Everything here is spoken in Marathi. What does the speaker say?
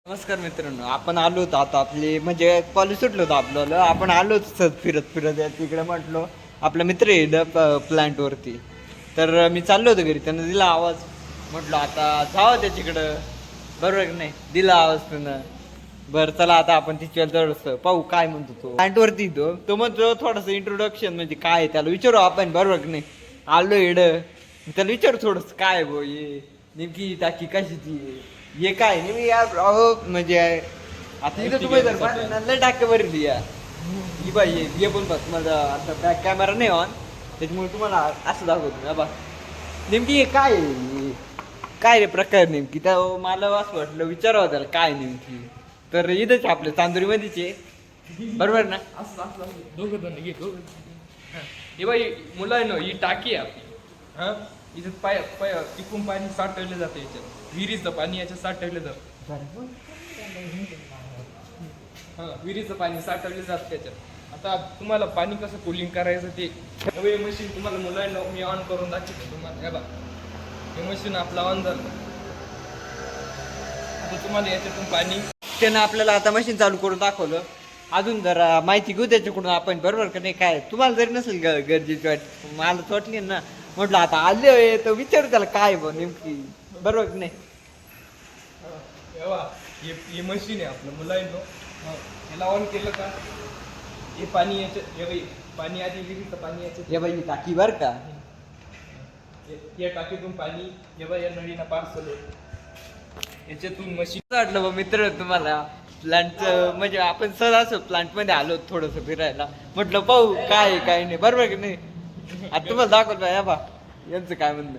नमस्कार मित्रांनो, आपण आलो होतो आता आपले म्हणजे कॉलेज सुटलो होतं आपल्याला. आपण आलोच सहज फिरत फिरत तिकडे म्हटलो आपला मित्र आहे प्लांटवरती. तर मी चाललो होतो घरी, त्यानं दिला आवाज. म्हटलो आता जावं त्याच्याकडं, बरोबर की नाही? दिला आवाज त्यानं. बरं चला आता आपण तिच्या थोडंसं पाहू काय म्हणतो तो. प्लांटवरती तो म्हणतो थोडंसं इंट्रोडक्शन म्हणजे काय आहे त्याला विचारू आपण, बरोबर की नाही? आलो इड त्याला विचारू थोडंसं काय भाऊ ये नेमकी टाकी कशाची आहे? हे काय नाही मी यार अहो म्हणजे आता इथं तुम्ही जर पाहिलं लय टाके भरली या ही बाई हे पण बस माझा आता बॅक कॅमेरा नाही ऑन त्याच्यामुळे तुम्हाला असं दाखवतो बा नेमकी हे काय आहे? काय रे प्रकार नेमकी त्या मला असं वाटलं विचारावं त्याला काय नेमकी. तर इथंच आपल्या चांदुरीमध्येच आहे, बरोबर ना? हे बाई मुलांनो, ही टाकी आहे आपली. हा, इथं पाय पाय टिकून पाणी साठवलं जातं याच्यात. विहिरीचं पाणी याच्यात साठवलं जातं. हा, विहिरीचं पाणी साठवलं जातं त्याच्यात. आता तुम्हाला पाणी कसं कुलिंग करायचं ते हे मशीन तुम्हाला मुलांना मी ऑन करून दाखवतो तुम्हाला. हे बघा, हे मशीन आपलं ऑन झालं. आता तुम्हाला याच्यातून पाणी त्यानं आपल्याला आता मशीन चालू करून दाखवलं. अजून जरा माहिती घेऊ त्याच्याकडून आपण, बरोबर का नाही? काय तुम्हाला जरी नसेल गरजेची वाट मला वाटली ना, म्हटलं आता आले तर विचारू त्याला काय बघ नेमकी, बरोबर की नाही? हे मशीन आहे आपलं मुलांनो. याला ऑन केलं का हे पाणी याच्यात हे बाई पाणी आधी विहिरीचं पाणी याच्यात हे बाई टाकी बर का. या टाकीतून पाणी हे बाई या नळीला पार्सल याच्यातून मशीन वाटलं बा मित्र तुम्हाला प्लांट म्हणजे आपण सहज असं प्लांट मध्ये आलो थोडस फिरायला. म्हटलं पाहू काय आहे, काय नाही, बरोबर की नाही? आता तुम्हाला दाखवलं या बा यांचं काय म्हणणं.